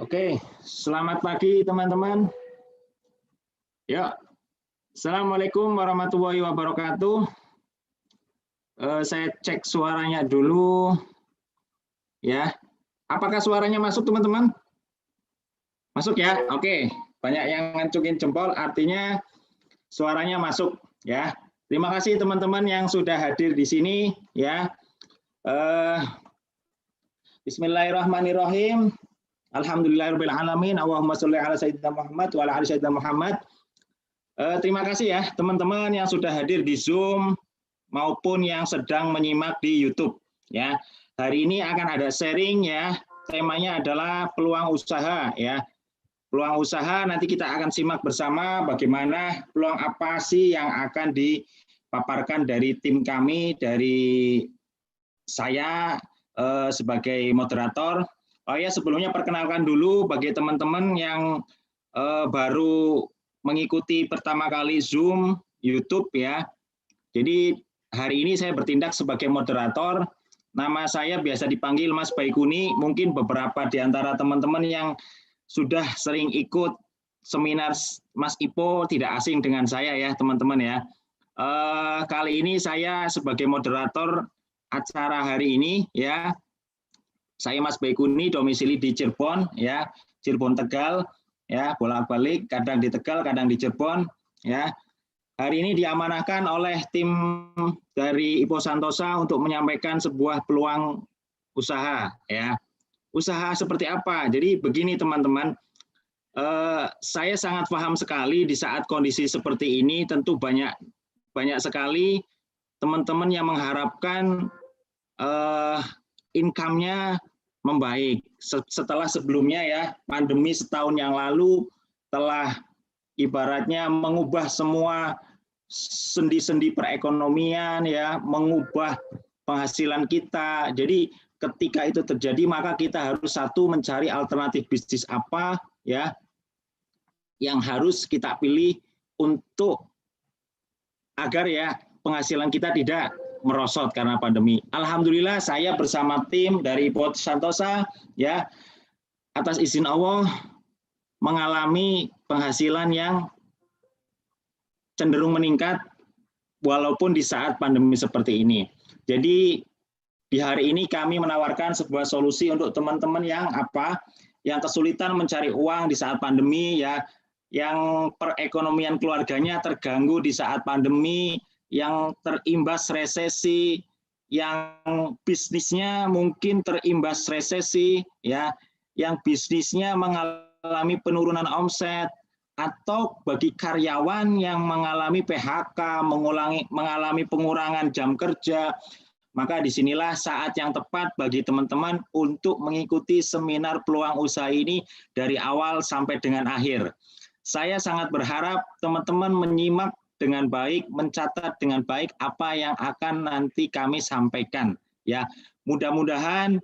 Oke, selamat pagi teman-teman. Ya, Assalamualaikum warahmatullahi wabarakatuh. Saya cek suaranya dulu. Ya, apakah suaranya masuk teman-teman? Masuk ya? Oke, banyak yang ngancukin jempol, artinya suaranya masuk. Ya, terima kasih teman-teman yang sudah hadir di sini. Ya, Bismillahirrahmanirrahim. Alhamdulillahirrahmanirrahim. Allahumma sholli ala sayyidina Muhammad wa ala ali sayyidina Muhammad. Terima kasih ya teman-teman yang sudah hadir di Zoom maupun yang sedang menyimak di YouTube. Ya, hari ini akan ada sharing ya. Temanya adalah peluang usaha ya. Peluang usaha nanti kita akan simak bersama bagaimana peluang apa sih yang akan dipaparkan dari tim kami, dari saya sebagai moderator. Oh ya, sebelumnya perkenalkan dulu bagi teman-teman yang baru mengikuti pertama kali Zoom, YouTube ya. Jadi hari ini saya bertindak sebagai moderator. Nama saya biasa dipanggil Mas Baikuni. Mungkin beberapa di antara teman-teman yang sudah sering ikut seminar Mas Ipo tidak asing dengan saya ya teman-teman ya. Kali ini saya sebagai moderator acara hari ini ya. Saya Mas Baikuni, domisili di Cirebon ya, Cirebon Tegal ya, bolak-balik kadang di Tegal, kadang di Cirebon ya. Hari ini diamanahkan oleh tim dari Ipo Santosa untuk menyampaikan sebuah peluang usaha ya. Usaha seperti apa? Jadi begini teman-teman, saya sangat paham sekali di saat kondisi seperti ini tentu banyak sekali teman-teman yang mengharapkan income-nya membaik. Setelah sebelumnya ya, pandemi setahun yang lalu telah ibaratnya mengubah semua sendi-sendi perekonomian ya, mengubah penghasilan kita. Jadi ketika itu terjadi maka kita harus satu mencari alternatif bisnis apa ya yang harus kita pilih untuk agar ya penghasilan kita tidak merosot karena pandemi. Alhamdulillah saya bersama tim dari Ipo Santosa ya atas izin Allah mengalami penghasilan yang cenderung meningkat walaupun di saat pandemi seperti ini. Jadi di hari ini kami menawarkan sebuah solusi untuk teman-teman yang kesulitan mencari uang di saat pandemi ya, yang perekonomian keluarganya terganggu di saat pandemi, yang terimbas resesi, yang bisnisnya mungkin terimbas resesi, ya, yang bisnisnya mengalami penurunan omset, atau bagi karyawan yang mengalami PHK, mengalami pengurangan jam kerja, maka disinilah saat yang tepat bagi teman-teman untuk mengikuti seminar peluang usaha ini dari awal sampai dengan akhir. Saya sangat berharap teman-teman menyimak dengan baik, mencatat dengan baik apa yang akan nanti kami sampaikan. Ya, mudah-mudahan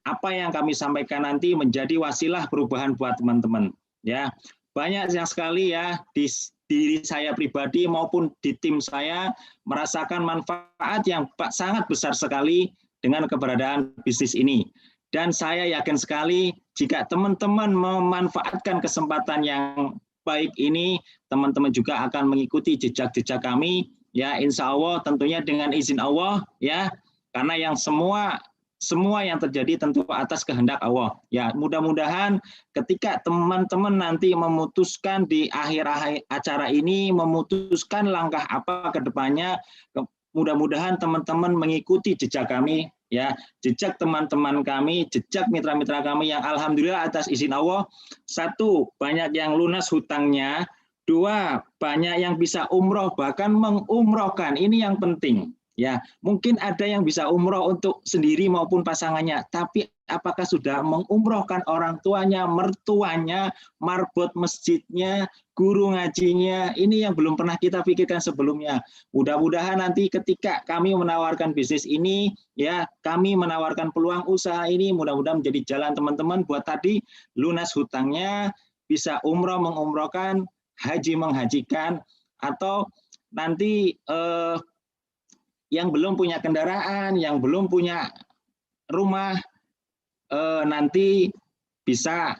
apa yang kami sampaikan nanti menjadi wasilah perubahan buat teman-teman. Ya, banyak yang sekali ya di diri saya pribadi maupun di tim saya merasakan manfaat yang sangat besar sekali dengan keberadaan bisnis ini. Dan saya yakin sekali jika teman-teman memanfaatkan kesempatan yang baik ini, teman-teman juga akan mengikuti jejak-jejak kami ya, insya Allah tentunya dengan izin Allah ya, karena yang semua yang terjadi tentu atas kehendak Allah ya. Mudah-mudahan ketika teman-teman nanti memutuskan di akhir acara ini memutuskan langkah apa ke depannya, mudah-mudahan teman-teman mengikuti jejak kami ya, jejak teman-teman kami, jejak mitra-mitra kami yang alhamdulillah atas izin Allah, satu, banyak yang lunas hutangnya, dua, banyak yang bisa umroh bahkan mengumrohkan, ini yang penting ya. Mungkin ada yang bisa umroh untuk sendiri maupun pasangannya, tapi apakah sudah mengumrohkan orang tuanya, mertuanya, marbot masjidnya, guru ngajinya, ini yang belum pernah kita pikirkan sebelumnya. Mudah-mudahan nanti ketika kami menawarkan bisnis ini, ya kami menawarkan peluang usaha ini, mudah-mudahan menjadi jalan teman-teman buat tadi lunas hutangnya, bisa umroh mengumrohkan, haji menghajikan, atau nanti yang belum punya kendaraan, yang belum punya rumah, nanti bisa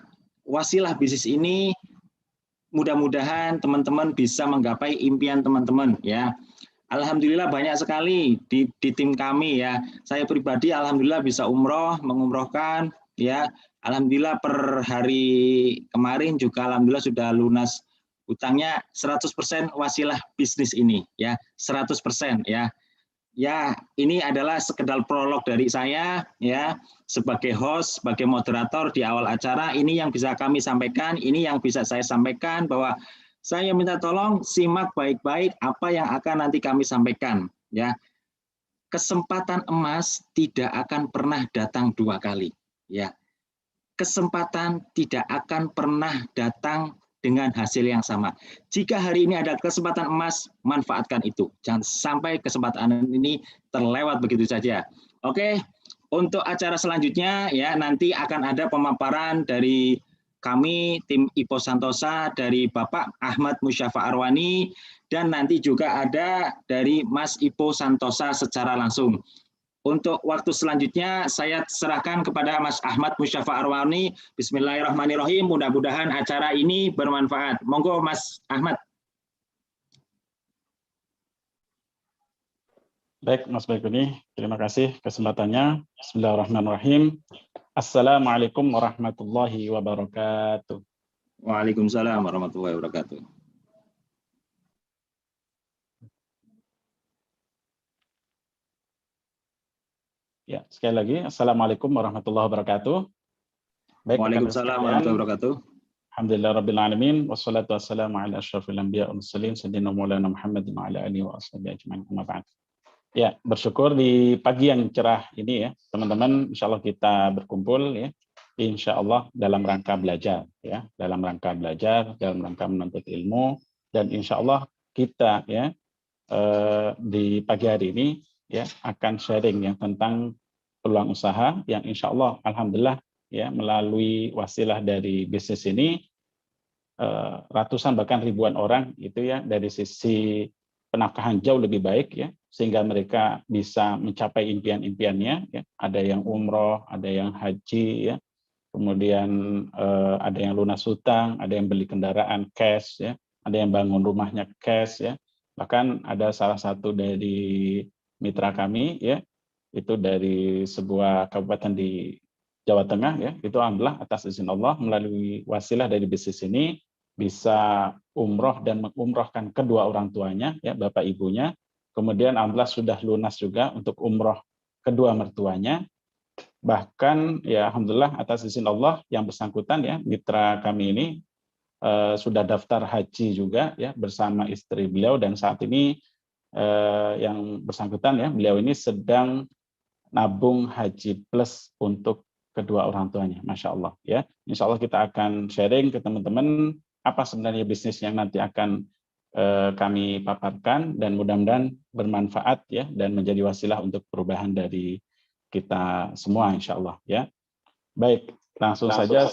wasilah bisnis ini mudah-mudahan teman-teman bisa menggapai impian teman-teman ya. Alhamdulillah banyak sekali di tim kami ya. Saya pribadi alhamdulillah bisa umroh, mengumrohkan ya. Alhamdulillah per hari kemarin juga alhamdulillah sudah lunas utangnya 100% wasilah bisnis ini ya, 100% ya. Ya, ini adalah sekedar prolog dari saya ya, sebagai host, sebagai moderator di awal acara. Ini yang bisa kami sampaikan, ini yang bisa saya sampaikan, bahwa saya minta tolong simak baik-baik apa yang akan nanti kami sampaikan ya. Kesempatan emas tidak akan pernah datang dua kali ya. Kesempatan tidak akan pernah datang dengan hasil yang sama. Jika hari ini ada kesempatan emas, manfaatkan itu. Jangan sampai kesempatan ini terlewat begitu saja. Oke, untuk acara selanjutnya ya nanti akan ada pemaparan dari kami tim IPO Santosa, dari Bapak Ahmad Musyafa Arwani, dan nanti juga ada dari Mas IPO Santosa secara langsung. Untuk waktu selanjutnya saya serahkan kepada Mas Ahmad Musyafa Arwani. Bismillahirrahmanirrahim. Mudah-mudahan acara ini bermanfaat. Monggo Mas Ahmad. Baik, Mas Baikuni, terima kasih kesempatannya. Bismillahirrahmanirrahim. Assalamualaikum warahmatullahi wabarakatuh. Waalaikumsalam warahmatullahi wabarakatuh. Ya, sekali lagi, Assalamualaikum warahmatullahi wabarakatuh. Baik, waalaikumsalam warahmatullahi wabarakatuh. Alhamdulillah rabbil alamin, wassalatu wassalamu ala asyrafil anbiya wal mursalin sayyidina maulana Muhammadin wa ala alihi wa ashabihi ajmain. Amma ba'd. Ya, bersyukur di pagi yang cerah ini ya, teman-teman, insyaallah kita berkumpul ya, insyaallah dalam rangka belajar ya, dalam rangka belajar, dalam rangka menuntut ilmu, dan insyaallah kita ya di pagi hari ini ya akan sharing ya tentang peluang usaha yang insya Allah alhamdulillah ya melalui wasilah dari bisnis ini ratusan bahkan ribuan orang itu ya dari sisi penafkahan jauh lebih baik ya sehingga mereka bisa mencapai impian-impiannya ya. Ada yang umroh, ada yang haji ya, kemudian ada yang lunas hutang, ada yang beli kendaraan cash ya, ada yang bangun rumahnya cash ya. Bahkan ada salah satu dari mitra kami ya, itu dari sebuah kabupaten di Jawa Tengah ya, itu alhamdulillah atas izin Allah melalui wasilah dari bisnis ini bisa umroh dan mengumrohkan kedua orang tuanya ya, bapak ibunya. Kemudian alhamdulillah sudah lunas juga untuk umroh kedua mertuanya. Bahkan ya alhamdulillah atas izin Allah yang bersangkutan ya, mitra kami ini sudah daftar haji juga ya bersama istri beliau, dan saat ini yang bersangkutan ya beliau ini sedang nabung haji plus untuk kedua orang tuanya, masya Allah ya. Insya Allah kita akan sharing ke teman-teman apa sebenarnya bisnis yang nanti akan kami paparkan, dan mudah-mudahan bermanfaat ya dan menjadi wasilah untuk perubahan dari kita semua insya Allah ya. Baik, langsung saja.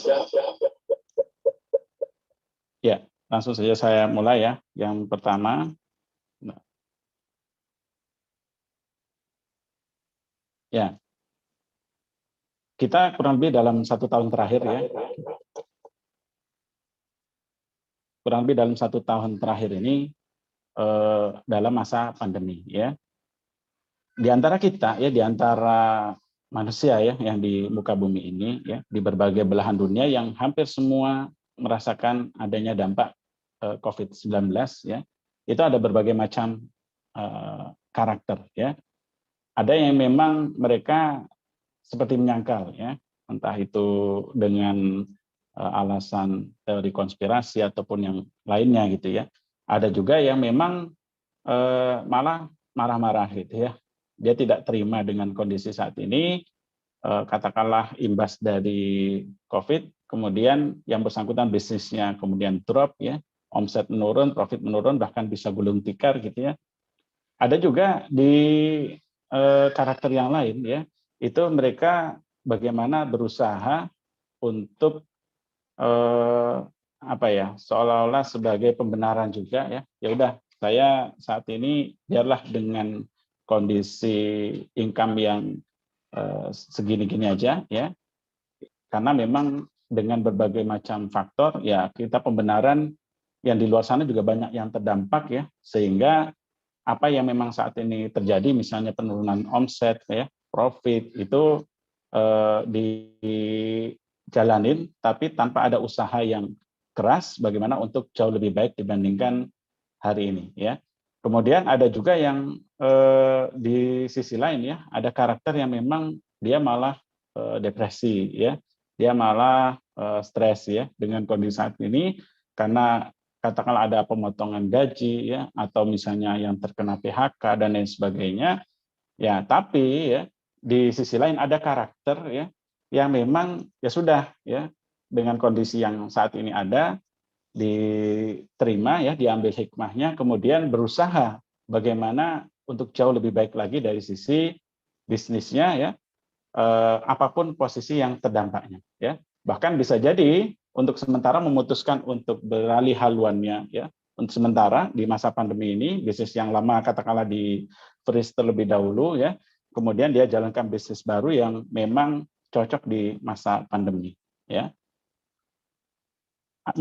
Ya, langsung saja saya mulai ya. Yang pertama, ya, kita kurang lebih dalam 1 tahun terakhir ya, kurang lebih dalam 1 tahun terakhir ini dalam masa pandemi ya. Di antara kita ya, di antara manusia ya yang di muka bumi ini ya, di berbagai belahan dunia yang hampir semua merasakan adanya dampak COVID-19 ya, itu ada berbagai macam karakter ya. Ada yang memang mereka seperti menyangkal ya, entah itu dengan alasan teori konspirasi ataupun yang lainnya gitu ya. Ada juga yang memang malah marah-marah gitu ya. Dia tidak terima dengan kondisi saat ini, katakanlah imbas dari COVID, kemudian yang bersangkutan bisnisnya kemudian drop ya, omset menurun, profit menurun, bahkan bisa gulung tikar gitu ya. Ada juga di karakter yang lain ya, itu mereka bagaimana berusaha untuk apa ya, seolah-olah sebagai pembenaran juga ya. Ya udah, saya saat ini biarlah dengan kondisi income yang segini-gini aja ya, karena memang dengan berbagai macam faktor, ya kita pembenaran yang di luar sana juga banyak yang terdampak ya, sehingga apa yang memang saat ini terjadi, misalnya penurunan omset ya, profit itu dijalanin, tapi tanpa ada usaha yang keras bagaimana untuk jauh lebih baik dibandingkan hari ini ya. Kemudian ada juga yang di sisi lain ya, ada karakter yang memang dia malah depresi ya, dia malah stres ya dengan kondisi saat ini, karena katakanlah ada pemotongan gaji ya, atau misalnya yang terkena PHK dan lain sebagainya ya. Tapi ya di sisi lain ada karakter ya yang memang ya sudah ya, dengan kondisi yang saat ini ada, diterima ya, diambil hikmahnya, kemudian berusaha bagaimana untuk jauh lebih baik lagi dari sisi bisnisnya ya, apapun posisi yang terdampaknya ya. Bahkan bisa jadi untuk sementara memutuskan untuk beralih haluannya ya, untuk sementara di masa pandemi ini, bisnis yang lama katakanlah di freeze terlebih dahulu ya, kemudian dia jalankan bisnis baru yang memang cocok di masa pandemi ya.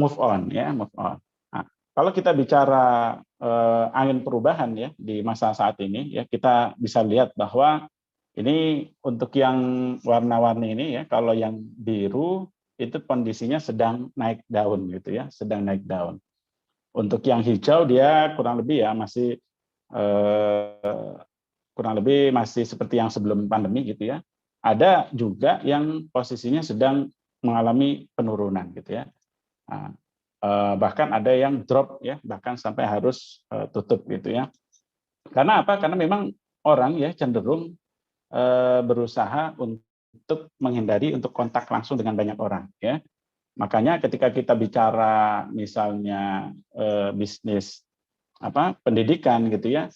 Move on ya, move on. Nah, kalau kita bicara angin perubahan ya di masa saat ini ya, kita bisa lihat bahwa ini untuk yang warna-warni ini ya, kalau yang biru itu kondisinya sedang naik daun gitu ya, sedang naik daun. Untuk yang hijau dia kurang lebih ya masih seperti yang sebelum pandemi gitu ya. Ada juga yang posisinya sedang mengalami penurunan gitu ya. Nah, bahkan ada yang drop ya, bahkan sampai harus tutup gitu ya. Karena apa? Karena memang orang ya cenderung berusaha untuk menghindari untuk kontak langsung dengan banyak orang ya. Makanya ketika kita bicara misalnya bisnis pendidikan gitu ya,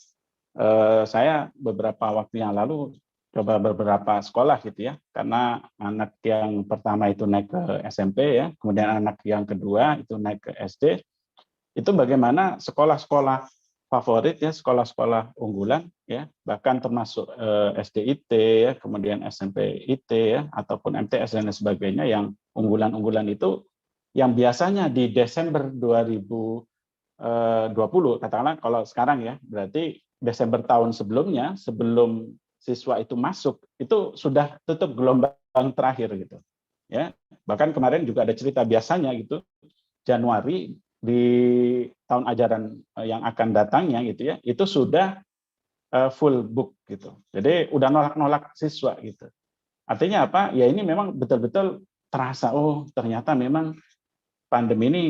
saya beberapa waktu yang lalu coba beberapa sekolah gitu ya, karena anak yang pertama itu naik ke SMP ya, kemudian anak yang kedua itu naik ke SD, itu bagaimana sekolah-sekolah favorit ya, sekolah-sekolah unggulan ya, bahkan termasuk SD-IT ya, kemudian SMP-IT ya, ataupun MTS dan lain sebagainya, yang unggulan-unggulan itu yang biasanya di Desember 2020 katakanlah, kalau sekarang ya berarti Desember tahun sebelumnya, sebelum siswa itu masuk, itu sudah tutup gelombang terakhir gitu ya. Bahkan kemarin juga ada cerita, biasanya gitu Januari di tahun ajaran yang akan datangnya gitu ya, itu sudah full book gitu. Jadi udah nolak-nolak siswa gitu. Artinya apa? Ya ini memang betul-betul terasa, oh ternyata memang pandemi ini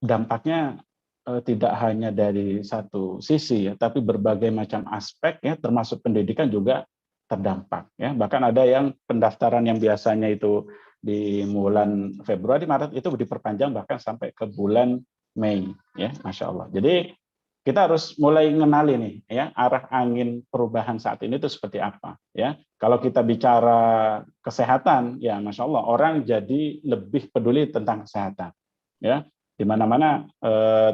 dampaknya tidak hanya dari satu sisi ya, tapi berbagai macam aspek ya, termasuk pendidikan juga terdampak ya. Bahkan ada yang pendaftaran yang biasanya itu di bulan Februari, Maret itu diperpanjang bahkan sampai ke bulan Mei ya, Masya Allah. Jadi kita harus mulai mengenali nih ya, arah angin perubahan saat ini itu seperti apa ya. Kalau kita bicara kesehatan ya, Masya Allah, orang jadi lebih peduli tentang kesehatan ya, di mana-mana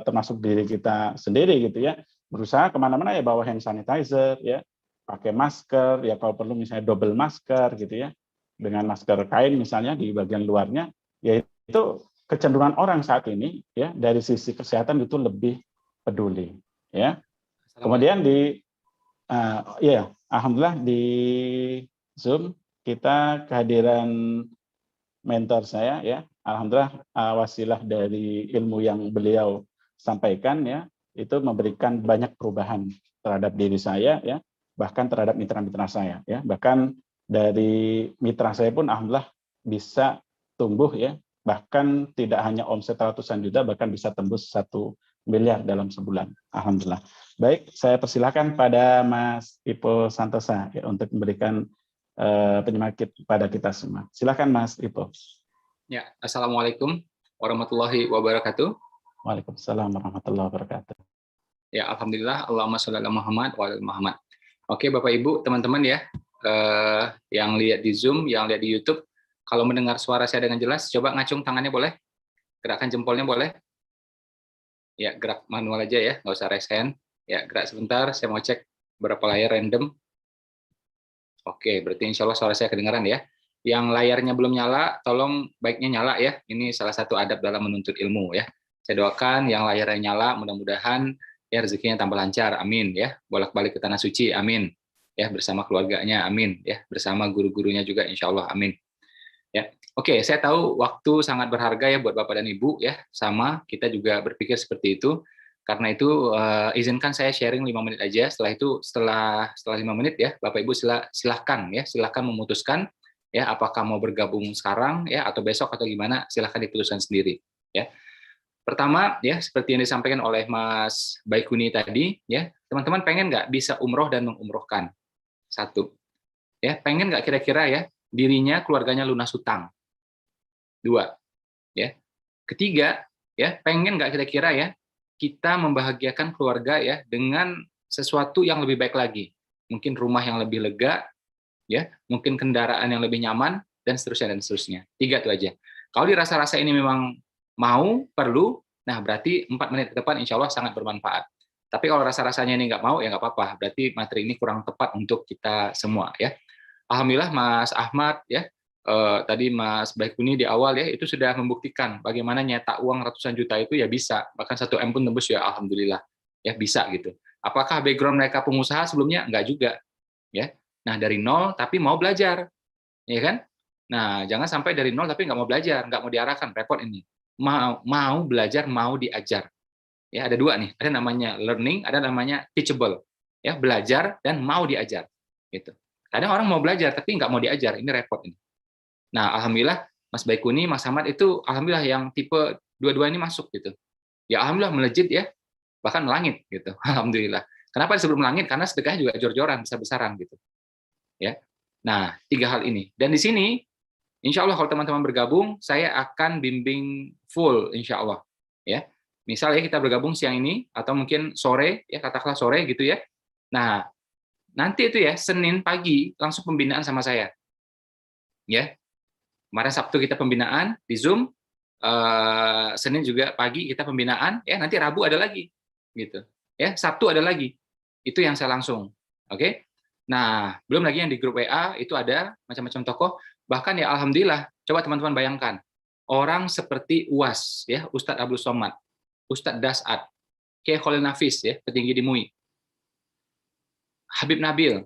termasuk diri kita sendiri gitu ya, berusaha kemana-mana ya bawa hand sanitizer ya, pakai masker ya, kalau perlu misalnya double masker gitu ya, dengan masker kain misalnya di bagian luarnya, yaitu kecenderungan orang saat ini ya dari sisi kesehatan itu lebih peduli ya. Kemudian di ya alhamdulillah di Zoom kita kehadiran mentor saya ya, alhamdulillah wasilah dari ilmu yang beliau sampaikan ya, itu memberikan banyak perubahan terhadap diri saya ya, bahkan terhadap mitra-mitra saya ya. Bahkan dari mitra saya pun alhamdulillah bisa tumbuh ya, bahkan tidak hanya omset ratusan juta, bahkan bisa tembus 1 miliar dalam sebulan, alhamdulillah. Baik, saya persilahkan pada Mas Ipo Santosa ya, untuk memberikan penyemangati pada kita semua. Silakan Mas Ipo. Ya, Assalamualaikum warahmatullahi wabarakatuh. Waalaikumsalam warahmatullahi wabarakatuh. Ya, alhamdulillah, Allahumma sholli ala Muhammad wa ala Muhammad. Oke, Bapak Ibu, teman-teman ya, yang lihat di Zoom, yang lihat di YouTube, kalau mendengar suara saya dengan jelas, coba ngacung tangannya boleh? Gerakan jempolnya boleh? Ya, gerak manual aja ya, nggak usah raise hand. Ya, gerak sebentar, saya mau cek berapa layar random. Oke, berarti insya Allah suara saya kedengaran ya. yang layarnya belum nyala, tolong baiknya nyala ya. Ini salah satu adab dalam menuntut ilmu ya. Saya doakan yang layarnya nyala, mudah-mudahan ya rezekinya tambah lancar, amin ya. Bolak-balik ke tanah suci, amin. Ya, bersama keluarganya, amin. Ya, bersama guru-gurunya juga, insya Allah, amin. Ya, oke, saya tahu waktu sangat berharga ya buat Bapak dan Ibu ya. Sama, kita juga berpikir seperti itu. Karena itu izinkan saya sharing 5 menit aja. Setelah 5 menit ya, Bapak Ibu silahkan memutuskan ya apakah mau bergabung sekarang ya atau besok atau gimana, silahkan diputuskan sendiri ya. Pertama ya, seperti yang disampaikan oleh Mas Baikuni tadi ya, teman-teman pengen nggak bisa umroh dan mengumrohkan? Satu ya, pengen nggak kira-kira ya dirinya keluarganya lunas hutang? Dua ya. Ketiga ya, pengen nggak kira-kira ya kita membahagiakan keluarga ya dengan sesuatu yang lebih baik lagi, mungkin rumah yang lebih lega ya, mungkin kendaraan yang lebih nyaman, dan seterusnya. 3 itu aja. Kalau dirasa-rasa ini memang mau, perlu, nah berarti 4 menit ke depan insya Allah sangat bermanfaat. Tapi kalau rasa-rasanya ini nggak mau, ya nggak apa-apa. Berarti materi ini kurang tepat untuk kita semua ya. Alhamdulillah Mas Ahmad ya, tadi Mas Baikuni di awal ya, itu sudah membuktikan bagaimana nyetak uang ratusan juta itu ya bisa, bahkan 1 M pun tembus ya, alhamdulillah ya bisa gitu. Apakah background mereka pengusaha sebelumnya? Enggak juga ya. Nah dari nol tapi mau belajar, ya kan? Nah jangan sampai dari nol tapi nggak mau belajar, nggak mau diarahkan, repot ini. Mau belajar, mau diajar. Ya ada 2 nih, ada namanya learning, ada namanya teachable. Ya belajar dan mau diajar. Gitu. Kadang orang mau belajar tapi nggak mau diajar, ini repot ini. Nah, alhamdulillah Mas Baikuni, Mas Ahmad itu alhamdulillah yang tipe 2 ini masuk gitu. Ya alhamdulillah melejit ya, bahkan melangit gitu. Alhamdulillah. Kenapa disebut melangit? Karena sedekahnya juga jor-joran, besar-besaran gitu. Ya. Nah, 3 hal ini. Dan di sini insya Allah kalau teman-teman bergabung, saya akan bimbing full insya Allah. Ya. Misalnya kita bergabung siang ini atau mungkin sore ya, katakanlah sore gitu ya. Nah, nanti itu ya Senin pagi langsung pembinaan sama saya. Ya. Kemarin Sabtu kita pembinaan di Zoom, Senin juga pagi kita pembinaan, ya nanti Rabu ada lagi, gitu. Ya Sabtu ada lagi. Itu yang saya langsung, oke? Nah belum lagi yang di grup WA itu ada macam-macam tokoh. Bahkan ya alhamdulillah, coba teman-teman bayangkan orang seperti UAS, ya Ustadz Abdul Somad, Ustadz Das'ad, Kiai Khalil Nafis, ya petinggi di MUI, Habib Nabil,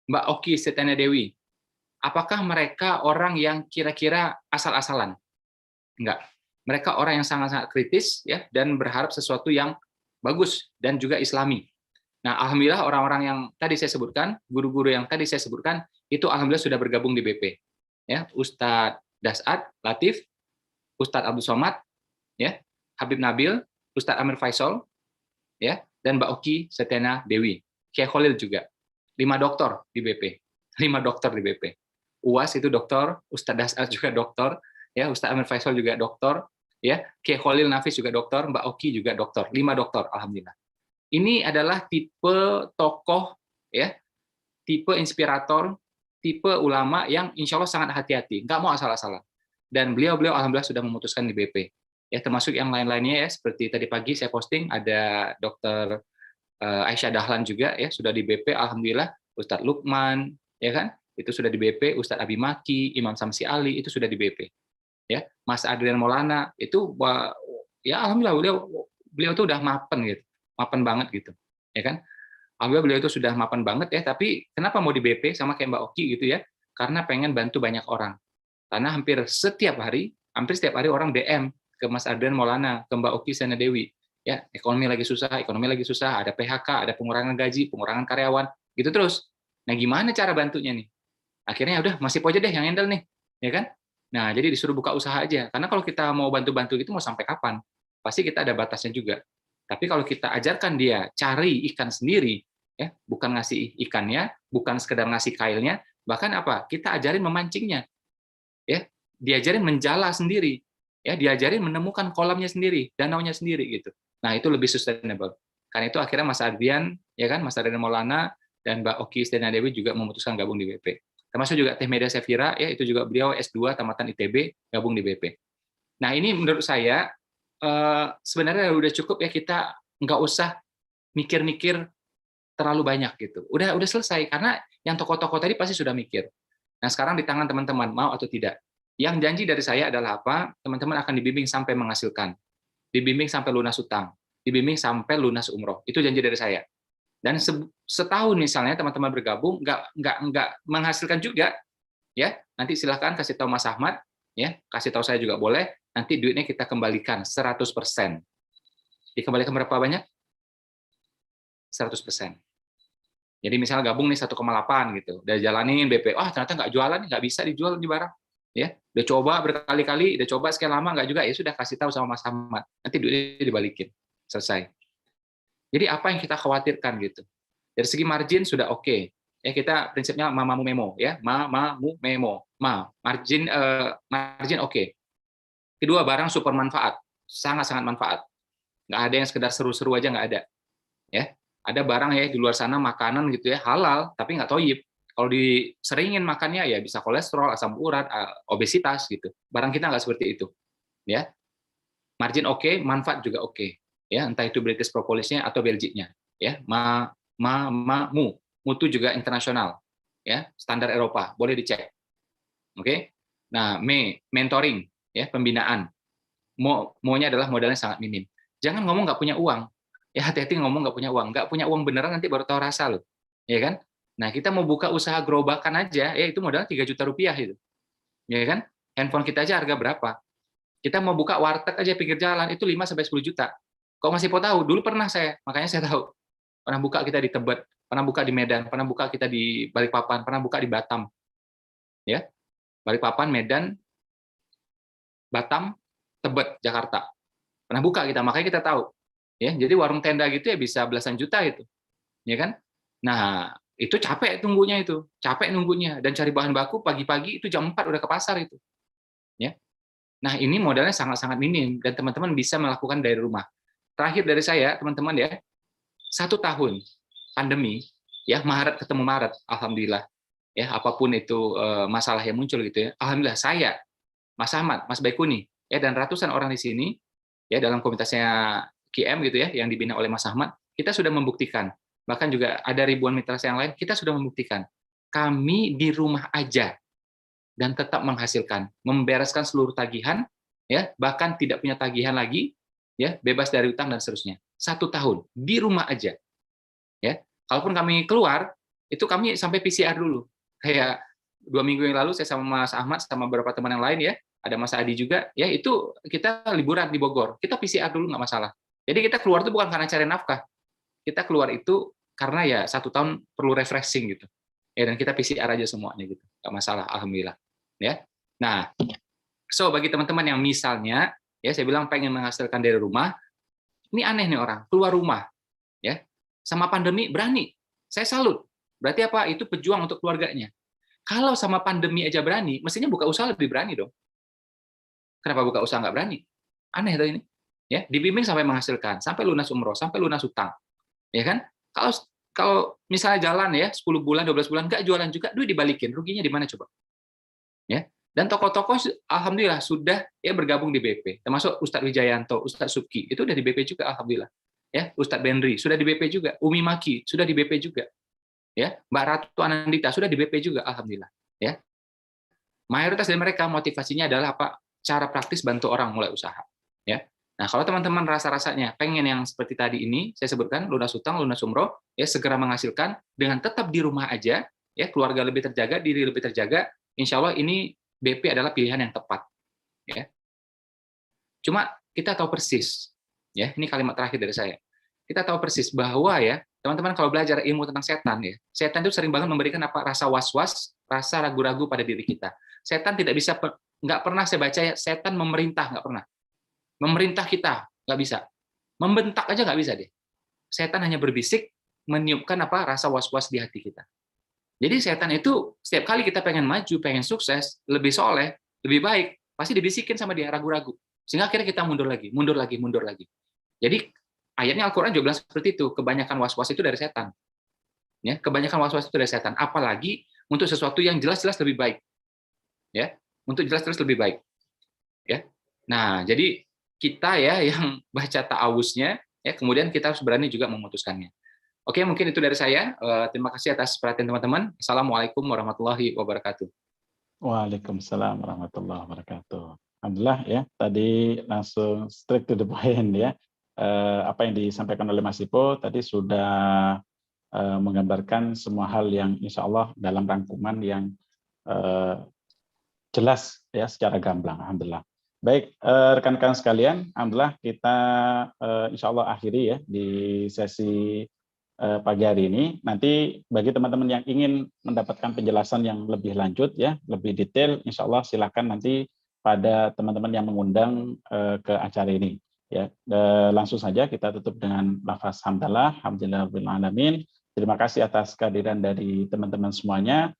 Mbak Oki Setiana Dewi. Apakah mereka orang yang kira-kira asal-asalan? Enggak. Mereka orang yang sangat-sangat kritis ya dan berharap sesuatu yang bagus dan juga islami. Nah, alhamdulillah orang-orang yang tadi saya sebutkan, guru-guru yang tadi saya sebutkan, itu alhamdulillah sudah bergabung di BP. Ya, Ustadz Das'ad Latif, Ustadz Abdul Somad, ya, Habib Nabil, Ustadz Amir Faisal, ya, dan Mbak Oki Setiana Dewi. Kiai Khalil juga. 5 doktor di BP. 5 dokter di BP. UAS itu dokter, Ustadz Das'ad juga dokter, ya Ustadz Amir Faisal juga dokter, ya Kiai Khalil Nafis juga dokter, Mbak Oki juga dokter, 5 dokter, alhamdulillah. Ini adalah tipe tokoh, ya, tipe inspirator, tipe ulama yang insya Allah sangat hati-hati, nggak mau asal-asalan. Dan beliau alhamdulillah sudah memutuskan di BP. Ya termasuk yang lain-lainnya ya, seperti tadi pagi saya posting ada Dokter Aisyah Dahlan juga ya sudah di BP, alhamdulillah. Ustadz Lukman, ya kan? Itu sudah di BP, Ustadz Abi Maki, Imam Samsi Ali itu sudah di BP. Ya, Mas Adrian Maulana itu ya alhamdulillah beliau itu udah mapan gitu. Mapan banget gitu. Ya kan? Alhamdulillah beliau itu sudah mapan banget ya, tapi kenapa mau di BP sama kayak Mbak Oki gitu ya? Karena pengen bantu banyak orang. Karena hampir setiap hari orang DM ke Mas Adrian Maulana, ke Mbak Oki Setiana Dewi. Ya, ekonomi lagi susah, ada PHK, ada pengurangan gaji, pengurangan karyawan, gitu terus. Nah, gimana cara bantunya nih? Akhirnya udah masih aja deh yang handle nih, ya kan? Nah, jadi disuruh buka usaha aja. Karena kalau kita mau bantu-bantu itu mau sampai kapan? Pasti kita ada batasnya juga. Tapi kalau kita ajarkan dia cari ikan sendiri, ya, bukan ngasih ikannya, bukan sekedar ngasih kailnya, bahkan apa? Kita ajarin memancingnya. Ya, diajarin menjala sendiri, ya, diajarin menemukan kolamnya sendiri, danaunya sendiri gitu. Nah, itu lebih sustainable. Karena itu akhirnya Mas Adrian, ya kan, Mas Adrian Maulana dan Mbak Oki Setiana Dewi juga memutuskan gabung di BP. Termasuk juga Teh Media Sefira, ya itu juga beliau S2 tamatan ITB gabung di BP. Nah ini menurut saya sebenarnya udah cukup ya, kita nggak usah mikir-mikir terlalu banyak gitu. Udah selesai karena yang tokoh-tokoh tadi pasti sudah mikir. Nah, sekarang di tangan teman-teman, mau atau tidak. Yang janji dari saya adalah apa? Teman-teman akan dibimbing sampai menghasilkan, dibimbing sampai lunas utang, dibimbing sampai lunas umroh. Itu janji dari saya. Dan setahun misalnya teman-teman bergabung, nggak menghasilkan juga, ya nanti silahkan kasih tahu Mas Ahmad, ya kasih tahu saya juga boleh. Nanti duitnya kita kembalikan 100%. Dikembalikan berapa banyak? 100%. Jadi misalnya gabung nih 1,8 gitu, udah jalanin BP, ternyata nggak jualan, nggak bisa dijual di barang, ya udah coba berkali-kali, udah coba sekian lama nggak juga, ya sudah kasih tahu sama Mas Ahmad, nanti duitnya dibalikin, selesai. Jadi apa yang kita khawatirkan gitu? Dari segi margin sudah oke, ya kita prinsipnya mamamu memo, ya mamamu memo, margin oke. Kedua, barang super manfaat, sangat-sangat manfaat, nggak ada yang sekedar seru-seru aja, nggak ada, ya. Ada barang ya di luar sana makanan gitu ya halal tapi nggak toyib. Kalau diseringin makannya ya bisa kolesterol, asam urat, obesitas gitu. Barang kita nggak seperti itu, ya. Margin oke, manfaat juga oke, ya. Entah itu British Propolisnya atau Belgiknya, ya. Mutu juga internasional, ya. Standar Eropa, boleh dicek. Oke. Nah, mentoring, ya, pembinaan. Mo-nya adalah modalnya sangat minim. Jangan ngomong nggak punya uang. Ya hati-hati ngomong nggak punya uang beneran nanti baru tahu rasa loh, ya kan? Nah kita mau buka usaha gerobakan aja, ya itu modal 3 juta rupiah itu, ya kan? Handphone kita aja harga berapa? Kita mau buka warteg aja pinggir jalan itu 5-10 juta. Kok masih mau tahu? Dulu pernah saya, makanya saya tahu. Pernah buka kita di Tebet, pernah buka di Medan, pernah buka kita di Balikpapan, pernah buka di Batam, ya Balikpapan, Medan, Batam, Tebet, Jakarta. Pernah buka kita, makanya kita tahu. Ya, jadi warung tenda gitu ya bisa belasan juta itu, ya kan? Nah, itu capek tunggunya itu, capek nunggunya dan cari bahan baku pagi-pagi itu jam 4 udah ke pasar itu, ya. Nah, ini modalnya sangat-sangat minim dan teman-teman bisa melakukan dari rumah. Terakhir dari saya, teman-teman ya, 1 tahun pandemi, ya Maret ketemu Maret, alhamdulillah, ya apapun itu masalah yang muncul gitu ya, alhamdulillah saya, Mas Ahmad, Mas Baikuni, ya dan ratusan orang di sini, ya dalam komunitasnya QM gitu ya, yang dibina oleh Mas Ahmad, kita sudah membuktikan, bahkan juga ada ribuan mitra saya yang lain, kita sudah membuktikan, kami di rumah aja dan tetap menghasilkan, membereskan seluruh tagihan, ya bahkan tidak punya tagihan lagi, ya bebas dari utang dan seterusnya. 1 tahun di rumah aja, ya. Kalaupun kami keluar, itu kami sampai PCR dulu. Kayak 2 minggu yang lalu saya sama Mas Ahmad sama beberapa teman yang lain ya, ada Mas Adi juga, ya itu kita liburan di Bogor, kita PCR dulu nggak masalah. Jadi kita keluar itu bukan karena cari nafkah, kita keluar itu karena ya 1 tahun perlu refreshing gitu, ya dan kita PCR aja semuanya gitu, nggak masalah, alhamdulillah, ya. Nah, so bagi teman-teman yang misalnya, ya saya bilang pengen menghasilkan dari rumah, ini aneh nih orang keluar rumah, ya sama pandemi berani, saya salut. Berarti apa? Itu pejuang untuk keluarganya. Kalau sama pandemi aja berani, mestinya buka usaha lebih berani dong. Kenapa buka usaha nggak berani? Aneh tuh ini. Ya, dibimbing sampai menghasilkan, sampai lunas umroh, sampai lunas utang. Ya kan? Kalau misalnya jalan ya 10 bulan, 12 bulan nggak jualan juga, duit dibalikin, ruginya di mana coba? Ya. Dan tokoh-tokoh alhamdulillah sudah ya bergabung di BP, termasuk Ustadz Wijayanto, Ustadz Subki, itu udah di BP juga alhamdulillah. Ya, Ustadz Benri sudah di BP juga, Umi Maki sudah di BP juga. Ya, Mbak Ratu Anandita sudah di BP juga alhamdulillah. Ya. Mayoritas dari mereka motivasinya adalah apa? Cara praktis bantu orang mulai usaha. Ya. Nah, kalau teman-teman rasa-rasanya pengen yang seperti tadi ini, saya sebutkan lunas utang, lunas umroh, ya segera menghasilkan dengan tetap di rumah aja, ya keluarga lebih terjaga, diri lebih terjaga, insya Allah ini BP adalah pilihan yang tepat. Ya. Cuma kita tahu persis, ya ini kalimat terakhir dari saya. Kita tahu persis bahwa ya teman-teman kalau belajar ilmu tentang setan ya, setan itu sering banget memberikan apa rasa was-was, rasa ragu-ragu pada diri kita. Setan tidak bisa, nggak pernah saya baca ya setan memerintah, nggak pernah. Memerintah kita nggak bisa, membentak aja nggak bisa deh. Setan hanya berbisik, meniupkan apa rasa was-was di hati kita. Jadi setan itu setiap kali kita pengen maju, pengen sukses, lebih soleh, lebih baik, pasti dibisikin sama dia ragu-ragu. Sehingga akhirnya kita mundur lagi, mundur lagi, mundur lagi. Jadi ayatnya Al-Quran juga bilang seperti itu, kebanyakan was-was itu dari setan. Ya, kebanyakan was-was itu dari setan. Apalagi untuk sesuatu yang jelas-jelas lebih baik. Ya, untuk jelas-jelas lebih baik. Ya. Nah, jadi kita ya yang baca ta'awuznya, ya kemudian kita harus berani juga memutuskannya. Oke, mungkin itu dari saya. Terima kasih atas perhatian teman-teman. Assalamualaikum warahmatullahi wabarakatuh. Waalaikumsalam warahmatullahi wabarakatuh. Alhamdulillah ya, tadi langsung straight to the point ya. Apa yang disampaikan oleh Mas Ipo tadi sudah menggambarkan semua hal yang insya Allah dalam rangkuman yang jelas ya secara gamblang. Alhamdulillah. Baik, rekan-rekan sekalian, alhamdulillah kita insya Allah akhiri ya di sesi pagi hari ini. Nanti bagi teman-teman yang ingin mendapatkan penjelasan yang lebih lanjut ya, lebih detail, insya Allah silakan nanti pada teman-teman yang mengundang ke acara ini. Ya, langsung saja kita tutup dengan lafaz hamdalah, alhamdulillahirabbil alamin. Terima kasih atas kehadiran dari teman-teman semuanya.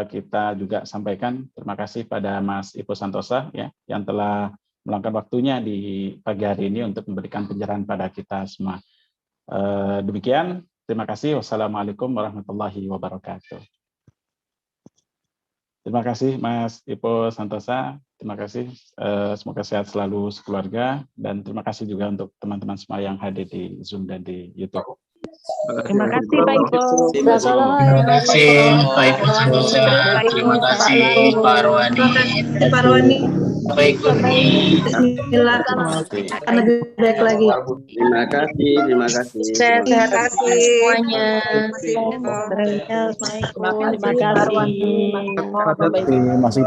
Kita juga sampaikan terima kasih pada Mas Ipo Santosa ya yang telah meluangkan waktunya di pagi hari ini untuk memberikan pencerahan pada kita semua. Demikian, terima kasih. Wassalamualaikum warahmatullahi wabarakatuh. Terima kasih Mas Ipo Santosa. Terima kasih. Semoga sehat selalu sekeluarga dan terima kasih juga untuk teman-teman semua yang hadir di Zoom dan di YouTube. Terima kasih Pak Ipo. Terima kasih Pak Ipo. Terima kasih Pak Arwani. Pak Roni. Baik Uni. Bismillah. Karena baik lagi. Terima kasih. Terima kasih semuanya. Terima kasih. Terima kasih.